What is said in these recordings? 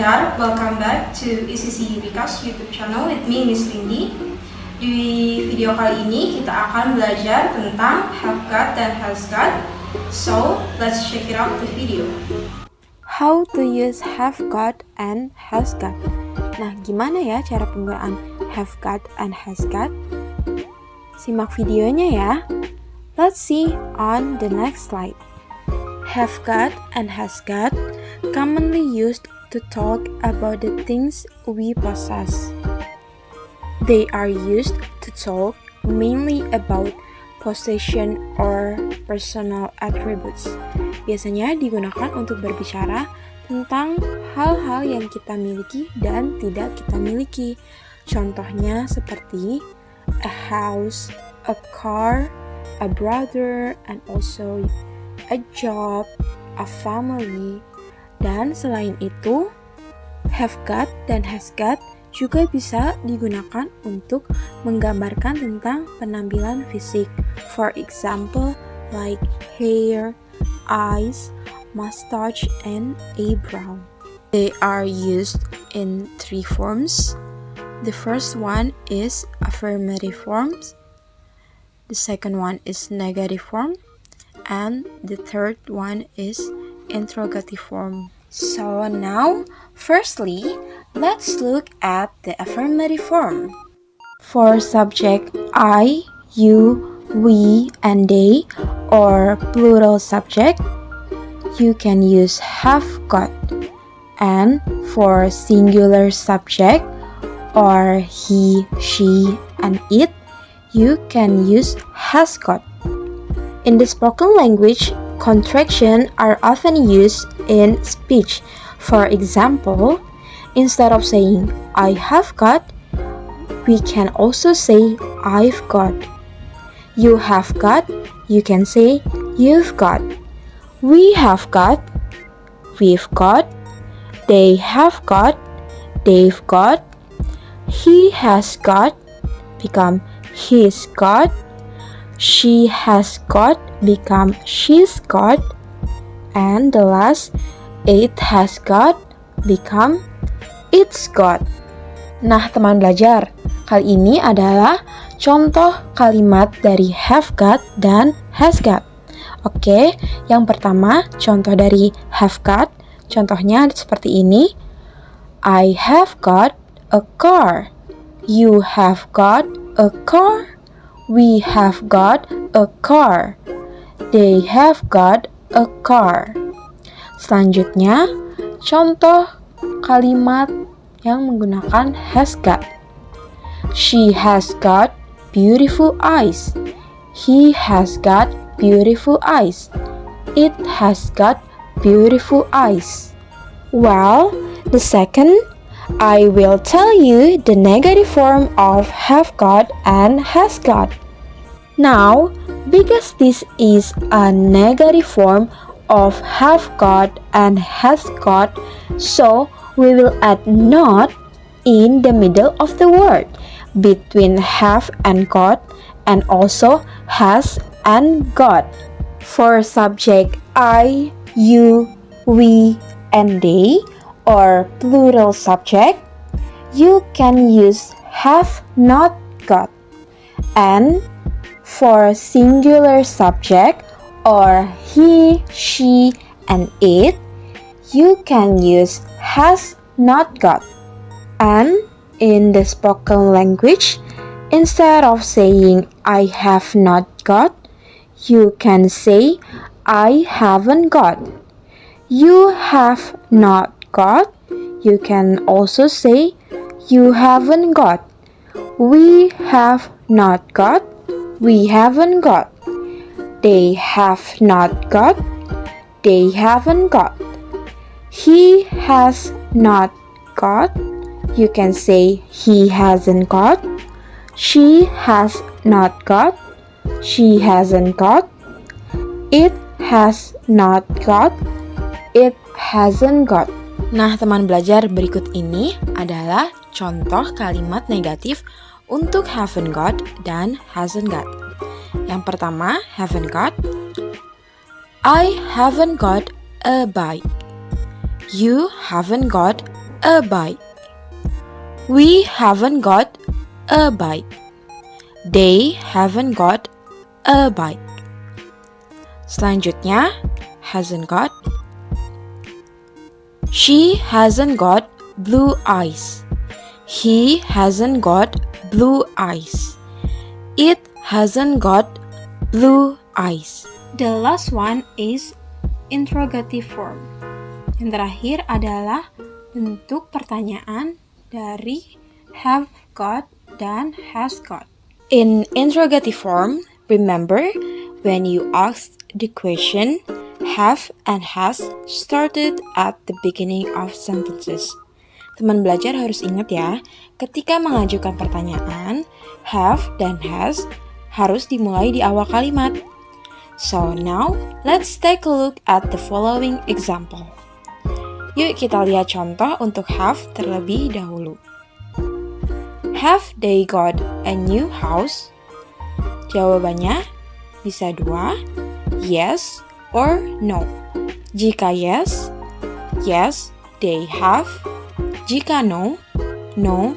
Belajar, welcome back to ECC Bikash YouTube channel with me, Miss Rindi. Di video kali ini kita akan belajar tentang have got dan has got. So, let's check it out the video. How to use have got and has got. Nah, gimana ya cara penggunaan have got and has got? Simak videonya ya. Let's see on the next slide. Have got and has got commonly used to talk about the things we possess. They are used to talk mainly about possession or personal attributes. Biasanya digunakan untuk berbicara tentang hal-hal yang kita miliki dan tidak kita miliki. Contohnya seperti a house, a car, a brother, and also a job, a family. Dan selain itu, have got dan has got juga bisa digunakan untuk menggambarkan tentang penampilan fisik. For example, like hair, eyes, mustache, and eyebrow. They are used in three forms. The first one is affirmative forms. The second one is negative form. And the third one is interrogative form. So now, firstly, let's look at the affirmative form. For subject I, you, we, and they, or plural subject, you can use have got. And for singular subject, or he, she, and it, you can use has got. In the spoken language, contractions are often used in speech. For example, instead of saying I have got, we can also say I've got. You have got, you can say you've got. We have got, we've got. They have got, they've got. He has got, become he's got. She has got, become she's got. And the last, it has got, become it's got. Nah, teman belajar, kali ini adalah contoh kalimat dari have got dan has got. Oke, yang pertama contoh dari have got, contohnya seperti ini. I have got a car. You have got a car. We have got a car. They have got a car. Selanjutnya, contoh kalimat yang menggunakan has got. She has got beautiful eyes. He has got beautiful eyes. It has got beautiful eyes. Well, the second, I will tell you the negative form of have got and has got. Now, because this is a negative form of have got and has got, so we will add not in the middle of the word between have and got, and also has and got. For subject I, you, we, and they, or plural subject, you can use have not got. And for singular subject, or he, she, and it, you can use has not got. And in the spoken language, instead of saying I have not got, you can say I haven't got. You have not got, you can also say you haven't got. We have not got, we haven't got. They have not got, they haven't got. He has not got, you can say he hasn't got. She has not got, she hasn't got. It has not got, it hasn't got. Nah, teman belajar, berikut ini adalah contoh kalimat negatif untuk haven't got dan hasn't got. Yang pertama, haven't got. I haven't got a bike. You haven't got a bike. We haven't got a bike. They haven't got a bike. Selanjutnya, hasn't got. She hasn't got blue eyes. He hasn't got blue eyes. It hasn't got blue eyes. The last one is interrogative form. Yang terakhir adalah bentuk pertanyaan dari have got dan has got. In interrogative form, remember when you ask the question, have and has started at the beginning of sentences. Teman belajar harus ingat ya, ketika mengajukan pertanyaan, have dan has harus dimulai di awal kalimat. So now, let's take a look at the following example. Yuk kita lihat contoh untuk have terlebih dahulu. Have they got a new house? Jawabannya bisa dua, yes or no. Jika yes, yes, they have. Jika no, no,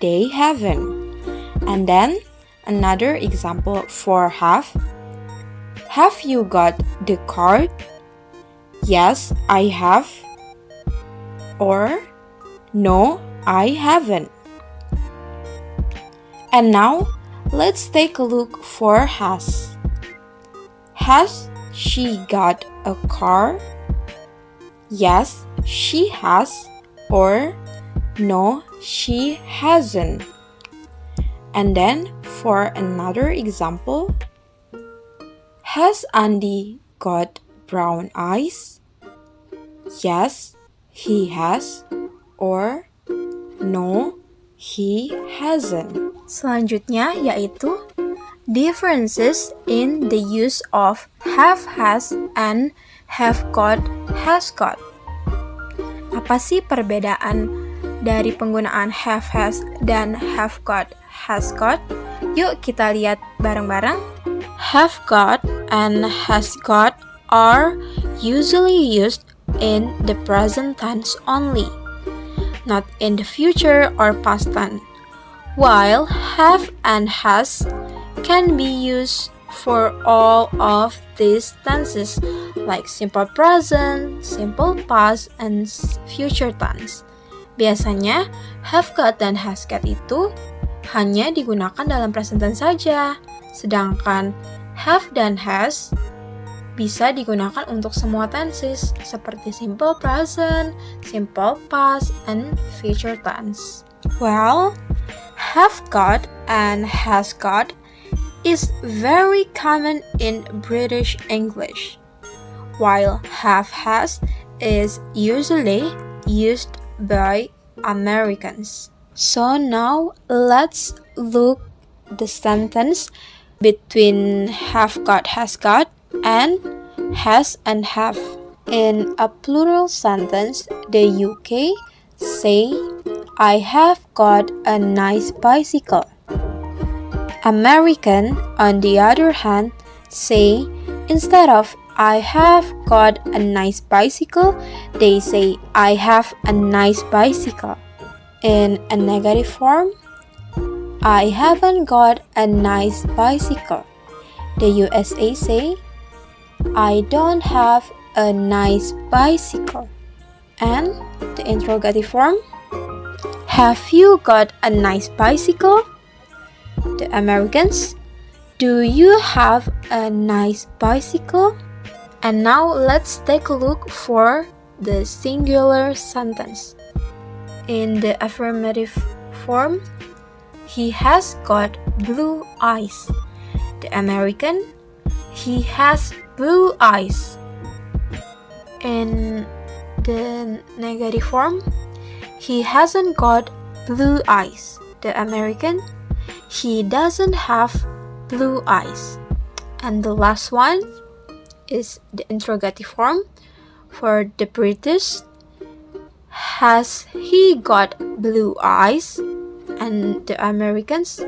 they haven't. And then, another example for have. Have you got the card? Yes, I have. Or, no, I haven't. And now, let's take a look for has. Has she got a car? Yes, she has. Or, no, she hasn't. And then, for another example, has Andy got brown eyes? Yes, he has. Or, no, he hasn't. Selanjutnya yaitu differences in the use of have has and have got has got. Apa sih perbedaan dari penggunaan have has dan have got has got? Yuk kita lihat bareng-bareng. Have got and has got are usually used in the present tense only, not in the future or past tense. While have and has can be used for all of these tenses like simple present, simple past, and future tense. Biasanya, have got dan has got itu hanya digunakan dalam present tense saja, sedangkan have dan has bisa digunakan untuk semua tenses seperti simple present, simple past, and future tense. Well, have got and has got is very common in British English, while have has is usually used by Americans. So now let's look the sentence between have got, has got, and has and have. In a plural sentence, the UK say, I have got a nice bicycle. American, on the other hand, say, instead of I have got a nice bicycle, they say, I have a nice bicycle. In a negative form, I haven't got a nice bicycle. The USA say, I don't have a nice bicycle. And the interrogative form, have you got a nice bicycle? The Americans, do you have a nice bicycle? And now let's take a look for the singular sentence. In the affirmative form, he has got blue eyes. The American, he has blue eyes. In the negative form, he hasn't got blue eyes. The American, he doesn't have blue eyes. And the last one is the interrogative form. For the British, has he got blue eyes? And the Americans,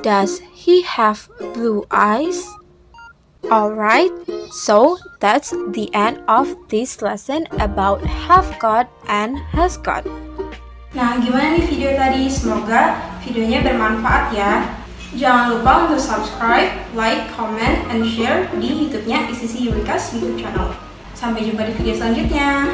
does he have blue eyes? Alright, so that's the end of this lesson about have got and has got. Nah, gimana nih video tadi? Semoga videonya bermanfaat ya. Jangan lupa untuk subscribe, like, comment, and share di YouTube-nya ICC Yurikas YouTube channel. Sampai jumpa di video selanjutnya.